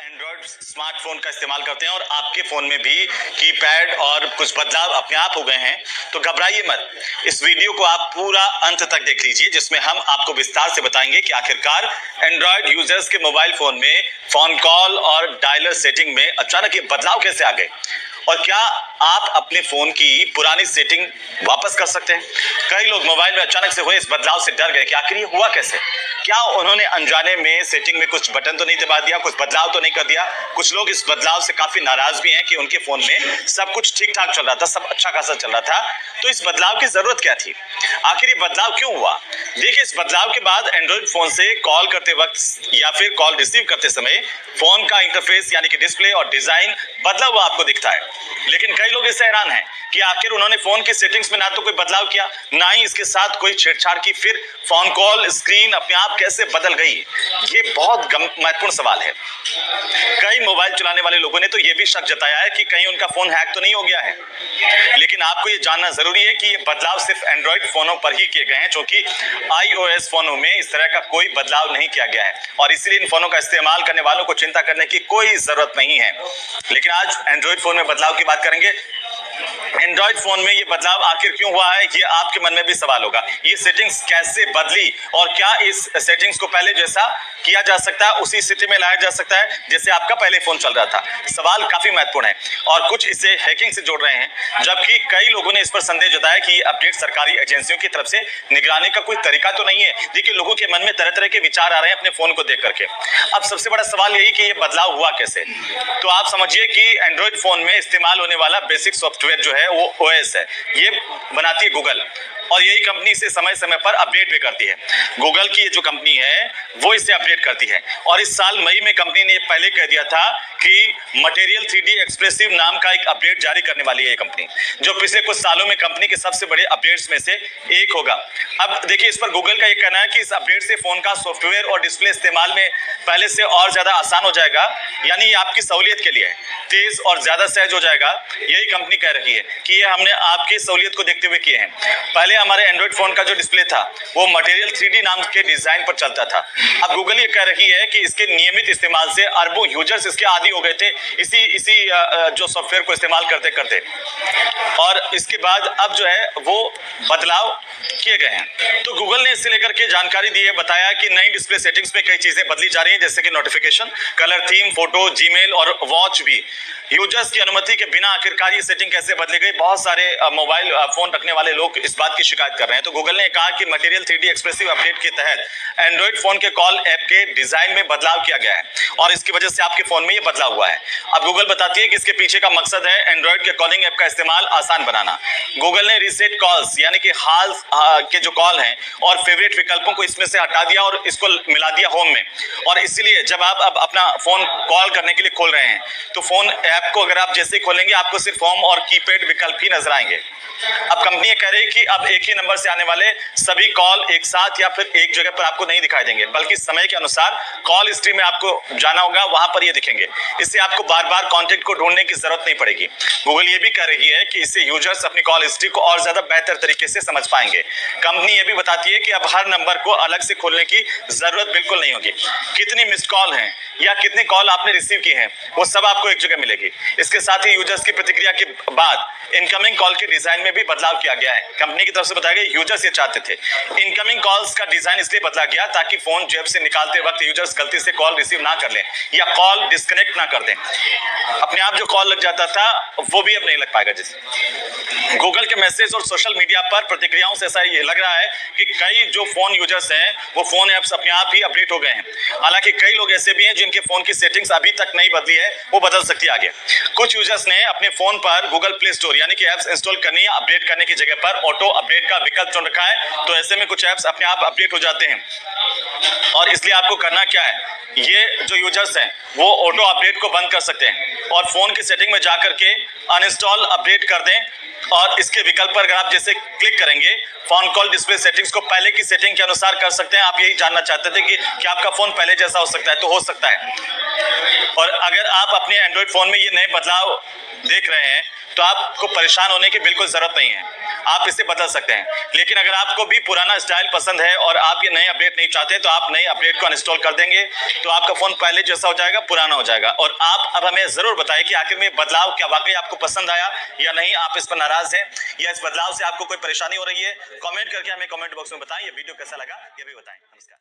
Android smartphone का इस्तेमाल करते हैं और आपके फोन में भी कीपैड और कुछ बदलाव अपने आप हो गए हैं, तो घबराइए मत। इस वीडियो को आप पूरा अंत तक देख लीजिए, जिसमें हम आपको विस्तार से बताएंगे कि आखिरकार एंड्रॉइड यूजर्स के मोबाइल फोन में फोन कॉल और डायलर सेटिंग में अचानक ये बदलाव कैसे आ गए और क्या आप अपने फोन की पुरानी सेटिंग वापस कर सकते हैं। कई लोग मोबाइल में अचानक से हुए इस बदलाव से डर गए कि आखिर ये हुआ कैसे। क्या उन्होंने अनजाने में सेटिंग में कुछ बटन तो नहीं दबा दिया, कुछ बदलाव तो नहीं कर दिया। कुछ लोग इस बदलाव से काफी नाराज भी हैं कि उनके फोन में सब कुछ ठीक ठाक चल रहा था, सब अच्छा खासा चल रहा था, तो इस बदलाव की जरूरत क्या थी, आखिर ये बदलाव क्यों हुआ। देखिए, इस बदलाव के बाद एंड्रॉइड फोन से कॉल करते वक्त या फिर कॉल रिसीव करते समय फोन का इंटरफेस यानी कि डिस्प्ले और डिजाइन बदला हुआ आपको दिखता है। लेकिन कई लोग इससे हैरान हैं कि आखिर उन्होंने फोन की सेटिंग्स में ना तो कोई बदलाव किया, ना ही इसके साथ कोई छेड़छाड़ की, फिर फोन कॉल स्क्रीन अपने आप कैसे बदल गई। ये बहुत महत्वपूर्ण सवाल है। कई मोबाइल चलाने वाले लोगों ने तो ये भी शक जताया है कि कहीं उनका फोन हैक तो नहीं हो गया है। लेकिन आपको ये जानना जरूरी है कि ये बदलाव सिर्फ एंड्रॉइड फोनों पर ही किए गए हैं, क्योंकि iOS फोनों में इस तरह का कोई बदलाव नहीं किया गया है और इसीलिए इन फोनों का इस्तेमाल करने वालों को चिंता करने की कोई जरूरत नहीं है। लेकिन आज एंड्रॉइड फोन में बदलाव की बात करेंगे। एंड्रॉइड फोन में ये बदलाव आखिर क्यों हुआ है, ये आपके मन में भी सवाल होगा। ये सेटिंग्स कैसे बदली और क्या इस सेटिंग्स को पहले जैसा किया जा सकता है, उसी स्थिति में लाया जा सकता है जैसे आपका पहले फोन चल रहा था। सवाल काफी महत्वपूर्ण है और कुछ इसे हैकिंग से जोड़ रहे हैं, जबकि कई लोगों ने इस पर संदेह जताया कि ये अपडेट सरकारी एजेंसियों की तरफ से निगरानी का कोई तरीका तो नहीं है। देखिए, लोगों के मन में तरह तरह के विचार आ रहे हैं अपने फोन को देख करके। अब सबसे बड़ा सवाल यही कि ये बदलाव हुआ कैसे। तो आप समझिए कि एंड्रॉइड फोन में इस्तेमाल होने वाला बेसिक सॉफ्टवेयर जो है वो OS है, ये बनाती है गूगल और यही कंपनी इसे समय समय पर अपडेट भी करती है। गूगल की ये जो कंपनी है वो इसे अपडेट करती है और इस साल मई में कंपनी ने पहले कह दिया था कि मटेरियल 3D एक्सप्रेसिव नाम का एक अपडेट जारी करने वाली है ये कंपनी, जो पिछले कुछ सालों में कंपनी के सबसे बड़े अपडेट्स में से एक होगा। अब देखिए, इस पर गूगल का ये कहना है कि इस अपडेट से फोन का सॉफ्टवेयर और डिस्प्ले इस्तेमाल में पहले से और ज्यादा आसान हो जाएगा, यानी ये आपकी सहूलियत के लिए है, तेज और ज्यादा सहज हो जाएगा। यही कंपनी कह रही है कि ये हमने आपकी सहूलियत को देखते हुए किए हैं। पहले हमारे एंड्रॉइड फोन का जो डिस्प्ले था वो मटेरियल 3D नाम के डिजाइन पर चलता था। अब गूगल ये कह रही है कि इसके नियमित इस्तेमाल से अरबों यूजर्स इसके आदी हो गए थे, इसी जो सॉफ्टवेयर को इस्तेमाल करते करते, और इसके बाद अब जो है वो बदलाव किए गए हैं। तो गूगल ने इससे लेकर के जानकारी दी है, बताया कि नई डिस्प्ले सेटिंग्स में कई चीजें बदली जा रही हैं, जैसे कि notification, colour theme, photo, Gmail और वॉच भी। यूजर्स की अनुमति के बिना आखिरकार ये सेटिंग कैसे बदली गई, बहुत सारे मोबाइल फोन रखने वाले लोग इस बात की शिकायत कर रहे हैं। तो गूगल ने कहा कि मटेरियल 3D एक्सप्रेसिव अपडेट के तहत एंड्रॉइड फोन के कॉल ऐप के डिजाइन में बदलाव किया गया है और इसकी वजह से आपके फोन में ये बदलाव हुआ है। अब गूगल बताती है कि इसके पीछे का मकसद है एंड्रॉइड के कॉलिंग ऐप का इस्तेमाल आसान बनाना। गूगल ने रीसेट कॉल्स यानी कि हाल के जो कॉल हैं और फेवरेट विकल्पों को इसमें से हटा दिया और इसको मिला दिया होम में, और इसीलिए जब आप अब अपना फोन कॉल करने के लिए खोल रहे हैं तो फोन ऐप को अगर आप जैसे ही खोलेंगे आपको सिर्फ होम और कीपैड विकल्प ही नजर आएंगे। अब कंपनी ये कह रही है कि अब एक ही नंबर से आने वाले सभी कॉल एक साथ या फिर एक जगह पर आपको नहीं दिखाई देंगे, बल्कि समय के अनुसार कॉल हिस्ट्री में आपको जाना होगा, वहां पर ये दिखेंगे। इससे आपको बार बार कॉन्टेक्ट को ढूंढने की जरूरत नहीं पड़ेगी। गूगल ये भी कह रही है कि इससे यूजर्स अपनी कॉल हिस्ट्री को और ज्यादा बेहतर तरीके से समझ पाएंगे। कंपनी ये भी बताती है कि अब हर नंबर को अलग से खोलने की जरूरत बिल्कुल नहीं होगी। कितनी मिस्ड कॉल हैं या कितनी कॉल आपने रिसीव की है वो सब आपको एक जगह मिलेगी। इसके साथ ही यूजर्स की प्रतिक्रिया के बाद इनकमिंग कॉल के डिजाइन में भी बदलाव किया गया है। कंपनी की तरफ से बताया गया यूजर्स ये चाहते थे। इनकमिंग कॉल्स का डिजाइन इसलिए बदला गया ताकि फोन जेब से निकालते वक्त यूजर्स गलती से कॉल रिसीव ना कर लें या कॉल डिस्कनेक्ट ना कर दें। अपने आप जो कॉल लग जाता था वो भी अब नहीं लग पाएगा। जैसे गूगल के मैसेज और सोशल मीडिया पर प्रतिक्रियाओं से ऐसा ये लग रहा है कि कई जो फोन यूजर्स हैं वो फोन ऐप्स अपने आप ही अपडेट हो गए हैं। हालांकि कई लोग ऐसे भी हैं जिनके फोन की सेटिंग्स अभी तक नहीं बदली है, वो बदल सकती है आगे। कुछ यूजर्स ने अपने फोन पर गूगल प्ले स्टोर यानी कि ऐप्स इंस्टॉल करनी है, अपडेट करने की जगह पर ऑटो अपडेट का विकल्प चुन रखा है, तो ऐसे में कुछ ऐप्स अपने आप अपडेट हो जाते हैं। और इसलिए आपको करना क्या है, ये जो यूजर्स हैं वो ऑटो अपडेट को बंद कर सकते हैं और फोन की सेटिंग में जाकर के अनइंस्टॉल अपडेट कर दें, और इसके विकल्प पर अगर आप जैसे क्लिक करेंगे फोन कॉल डिस्प्ले सेटिंग्स को पहले की सेटिंग के अनुसार कर सकते हैं। आप यही जानना चाहते थे कि क्या आपका फोन पहले जैसा हो सकता है, तो हो सकता है। और अगर आप अपने एंड्रॉइड फोन में ये नए बदलाव देख रहे हैं तो आपको परेशान होने की बिल्कुल जरूरत नहीं है। आप इसे बदल सकते हैं। लेकिन अगर आपको भी पुराना स्टाइल पसंद है और आप ये नए अपडेट नहीं चाहते तो आप नए अपडेट को अनइंस्टॉल कर देंगे, तो आपका फोन पहले जैसा हो जाएगा, पुराना हो जाएगा। और आप अब हमें जरूर बताएं कि आखिर में बदलाव क्या वाकई आपको पसंद आया या नहीं, आप इस पर नाराज हैं या इस बदलाव से आपको कोई परेशानी हो रही है। कमेंट करके हमें कमेंट बॉक्स में बताएं। ये वीडियो कैसा लगा ये भी बताएं। नमस्कार।